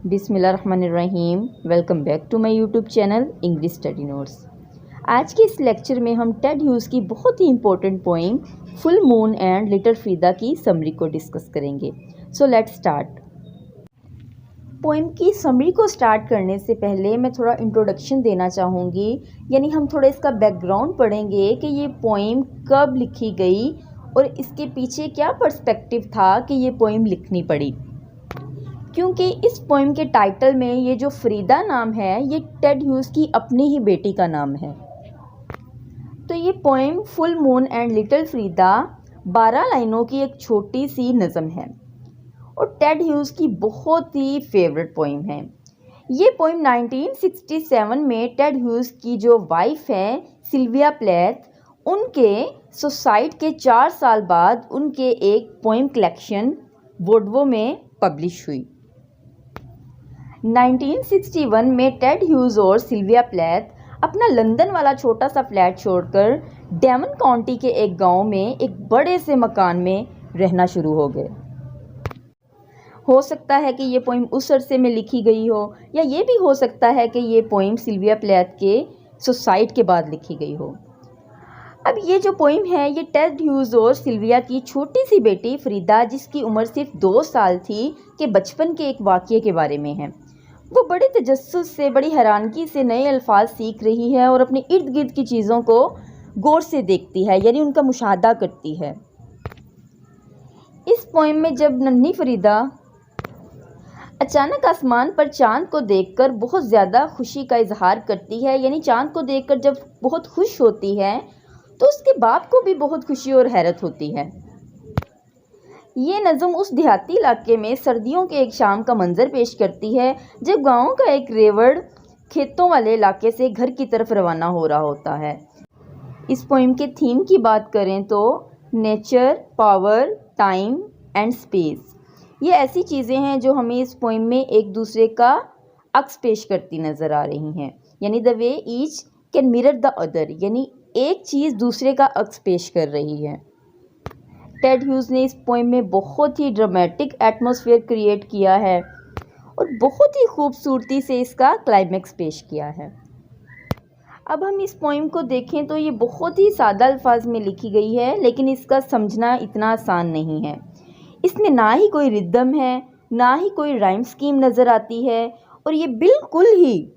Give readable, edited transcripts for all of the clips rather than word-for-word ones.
बिस्मिल्लाहिर्रहमानिर्रहीम। Welcome back to my YouTube channel English study notes. आज के इस लेक्चर में हम टेड ह्यूज़ की बहुत ही important poem full moon and little Frieda की समरी को डिस्कस करेंगे। So let's start. पोइम की समरी को स्टार्ट करने से पहले मैं थोड़ा इंट्रोडक्शन देना चाहूँगी, यानी हम थोड़ा इसका बैकग्राउंड पढ़ेंगे कि ये पोइम कब लिखी गई और इसके पीछे क्या पर्सपेक्टिव था कि ये पोइम लिखनी पड़ी। क्योंकि इस पोइम के टाइटल में ये जो फ्रीदा नाम है ये टेड ह्यूज़ की अपनी ही बेटी का नाम है। तो ये poem full moon and little Frieda 12 लाइनों की एक छोटी सी नज़म है और टेड ह्यूज़ की बहुत ही फेवरेट पोइम है। ये पोइम 1967 में टेड ह्यूज़ की जो वाइफ है सिल्विया प्लेथ, उनके सुसाइड के 4 साल बाद उनके एक पोइम कलेक्शन वोडवो में पब्लिश हुई। 1961 में टेड ह्यूज़ और सिल्विया प्लेथ अपना लंदन वाला छोटा सा फ्लैट छोड़कर डेवन काउंटी के एक गांव में एक बड़े से मकान में रहना शुरू हो गए। हो सकता है कि ये पोइम उस अरसे में लिखी गई हो, या ये भी हो सकता है कि ये पोइम सिल्विया प्लेथ के सुसाइड के बाद लिखी गई हो। अब ये जो पोइम है ये टेड ह्यूज़ और सिल्विया की छोटी सी बेटी फ्रीदा, जिसकी उम्र सिर्फ 2 साल थी, के बचपन के एक वाक़ये के बारे में है। वो बड़े तजस्सुस से, बड़ी हैरानगी से नए अल्फाज सीख रही है और अपने इर्द गिर्द की चीज़ों को गौर से देखती है, यानी उनका मुशाहदा करती है। इस पोइम में जब नन्ही फ्रीदा अचानक आसमान पर चांद को देखकर बहुत ज़्यादा खुशी का इजहार करती है, यानी चांद को देखकर जब बहुत खुश होती है तो उसके बाप को भी बहुत खुशी और हैरत होती है। ये नज़म उस देहाती इलाके में सर्दियों के एक शाम का मंजर पेश करती है जब गाँव का एक रेवड़ खेतों वाले इलाके से घर की तरफ रवाना हो रहा होता है। इस पोइम के थीम की बात करें तो nature, power, time and space, ये ऐसी चीज़ें हैं जो हमें इस पोइम में एक दूसरे का अक्स पेश करती नज़र आ रही हैं, यानी the way each can mirror the other, यानी एक चीज़ दूसरे का अक्स पेश कर रही है। टेड ह्यूज़ ने इस पोइम में बहुत ही ड्रामेटिक एटमॉस्फेयर क्रिएट किया है और बहुत ही खूबसूरती से इसका क्लाइमेक्स पेश किया है। अब हम इस पोइम को देखें तो ये बहुत ही सादा अल्फाज में लिखी गई है, लेकिन इसका समझना इतना आसान नहीं है। इसमें ना ही कोई रिदम है, ना ही कोई राइम स्कीम नज़र आती है और ये बिल्कुल ही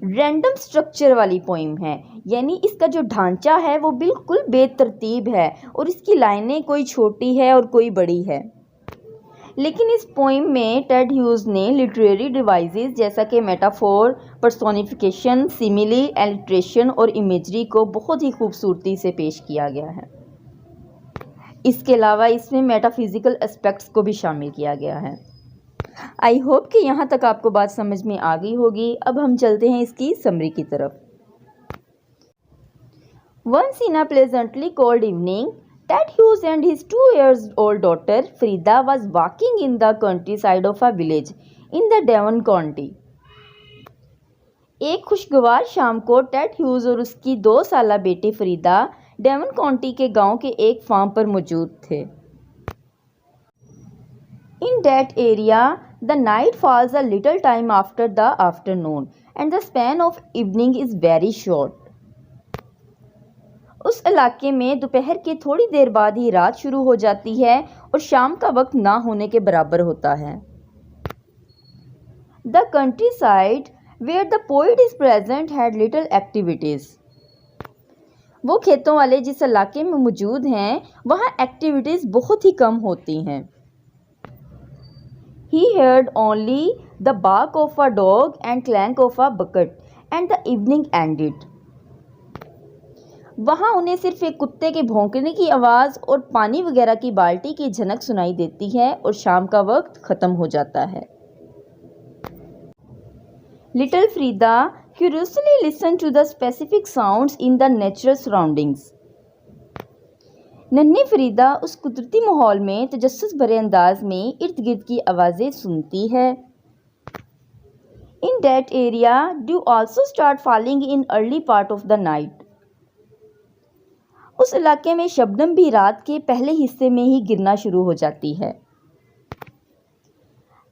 रैंडम स्ट्रक्चर वाली पोइम है, यानी इसका जो ढांचा है वो बिल्कुल बेतरतीब है और इसकी लाइनें कोई छोटी है और कोई बड़ी है। लेकिन इस पोइम में टेड ह्यूज़ ने लिटरेरी डिवाइसेस जैसा कि मेटाफोर, पर्सोनिफिकेशन, सिमिली, एलिट्रेशन और इमेजरी को बहुत ही खूबसूरती से पेश किया गया है। इसके अलावा इसमें मेटाफिज़िकल एस्पेक्ट्स को भी शामिल किया गया है। आई होप कि यहाँ तक आपको बात समझ में आ गई होगी। अब हम चलते हैं इसकी समरी की तरफ। Once in a pleasantly cold evening, Ted Hughes and his 2-year-old daughter Frida was walking in the countryside of a village in the Devon County. एक खुशगवार शाम को टेड ह्यूज़ और उसकी 2 साला बेटी फ्रीदा डेवन काउंटी के गांव के एक फार्म पर मौजूद थे। In that area, the night falls a little time after the afternoon and the span of evening is very short. उस इलाके में दोपहर के थोड़ी देर बाद ही रात शुरू हो जाती है और शाम का वक्त ना होने के बराबर होता है। The countryside where the poet is present had little activities. वो खेतों वाले जिस इलाके में मौजूद हैं वहाँ एक्टिविटीज़ बहुत ही कम होती हैं। He heard only the bark of a dog and clank of a bucket, and the evening ended. वहाँ उन्हें सिर्फ एक कुत्ते के भौंकने की आवाज़ और पानी वगैरह की बाल्टी की झनक सुनाई देती है और शाम का वक्त ख़त्म हो जाता है। Little Frida curiously listened to the specific sounds in the natural surroundings. नन्ही फ्रीदा उस कुदरती माहौल में तजस्सुस भरे अंदाज में इर्द गिर्द की आवाज़ें सुनती है। In that area, dew also start falling in early part of the night. उस इलाके में शबनम भी रात के पहले हिस्से में ही गिरना शुरू हो जाती है।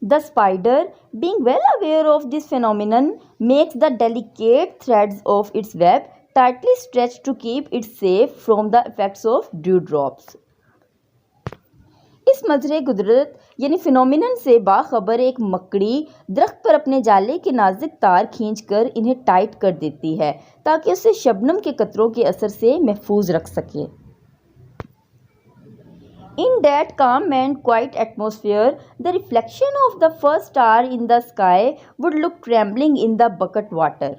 The spider, being well aware of this phenomenon, makes the delicate threads of its web tightly stretched to keep it safe from the effects of dewdrops. इस मजरे कुदरत यानी फिनोमिनन से बाखबर एक मकड़ी दरख्त पर अपने जाले के नाजुक तार खींचकर इन्हें टाइट कर देती है ताकि उसे शबनम के कतरों के असर से महफूज रख सके। In that calm and quiet atmosphere, the reflection of the first star in the sky would look trembling in the bucket water.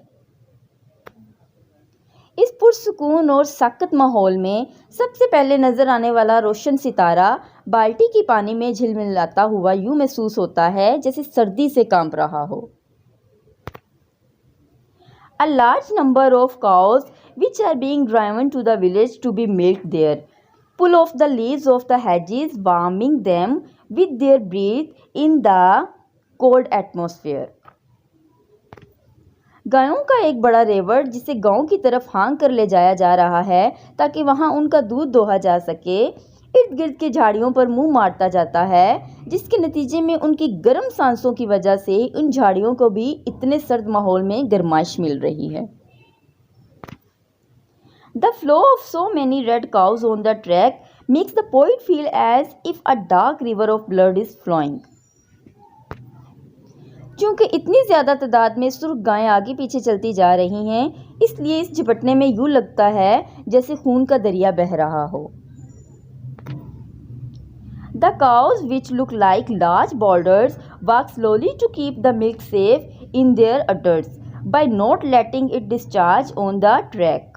इस पुरसुकून और साकत माहौल में सबसे पहले नजर आने वाला रोशन सितारा बाल्टी की पानी में झिलमिलाता हुआ यूं महसूस होता है जैसे सर्दी से कांप रहा हो। A large number of cows which are being driven to the village to be milked there pull off the leaves of the hedges, warming them with their breath in the cold atmosphere. गायों का एक बड़ा रेवड़ जिसे गांव की तरफ हाँक कर ले जाया जा रहा है ताकि वहां उनका दूध दोहा जा सके, इर्द गिर्द के झाड़ियों पर मुंह मारता जाता है, जिसके नतीजे में उनकी गर्म सांसों की वजह से उन झाड़ियों को भी इतने सर्द माहौल में गर्माइश मिल रही है। The flow of so many red cows on the track makes the poet feel as if a dark river of blood is flowing. क्योंकि इतनी ज़्यादा तादाद में सुर्ख गायें आगे पीछे चलती जा रही हैं, इसलिए इस झपटने में यूँ लगता है जैसे खून का दरिया बह रहा हो। The cows, which look like large boulders, walk slowly to keep the milk safe in their udders by not letting it discharge on the track.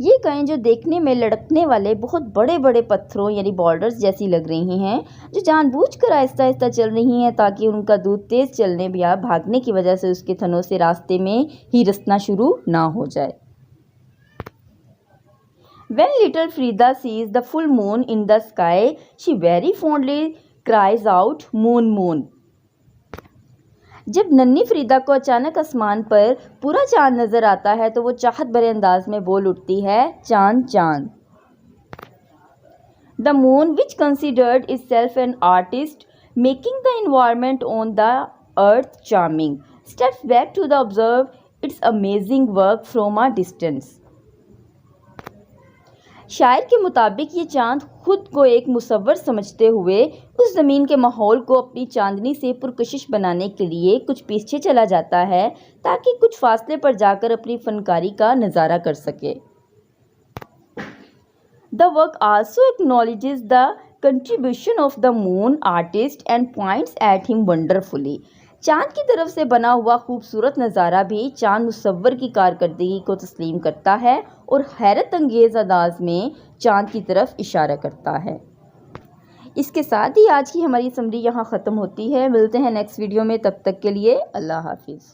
ये गायें जो देखने में लड़कने वाले बहुत बड़े बड़े पत्थरों यानी बॉर्डर्स जैसी लग रही हैं, जो जानबूझकर आहिस्ता आहिस्ता चल रही हैं ताकि उनका दूध तेज़ चलने या भागने की वजह से उसके थनों से रास्ते में ही रिसना शुरू ना हो जाए। When little Frida sees the full moon in the sky, she very fondly cries out, "Moon, moon." जब नन्ही फ्रीदा को अचानक आसमान पर पूरा चांद नजर आता है तो वो चाहत भरे अंदाज में बोल उठती है, चांद चांद। The moon, which considered itself an artist, making the environment on the earth charming, steps back to observe its amazing work from a distance. शायर के मुताबिक ये चांद खुद को एक मुसव्वर समझते हुए उस ज़मीन के माहौल को अपनी चांदनी से पुरकशिश बनाने के लिए कुछ पीछे चला जाता है ताकि कुछ फासले पर जाकर अपनी फनकारी का नज़ारा कर सके। The work also acknowledges the contribution of the moon artist and points at him wonderfully. चांद की तरफ से बना हुआ खूबसूरत नज़ारा भी चांद मुसव्वर की कारकर्दगी को तस्लीम करता है और हैरत अंगेज़ अंदाज में चांद की तरफ इशारा करता है। इसके साथ ही आज की हमारी समरी यहाँ ख़त्म होती है। मिलते हैं नेक्स्ट वीडियो में, तब तक के लिए अल्लाह हाफिज़।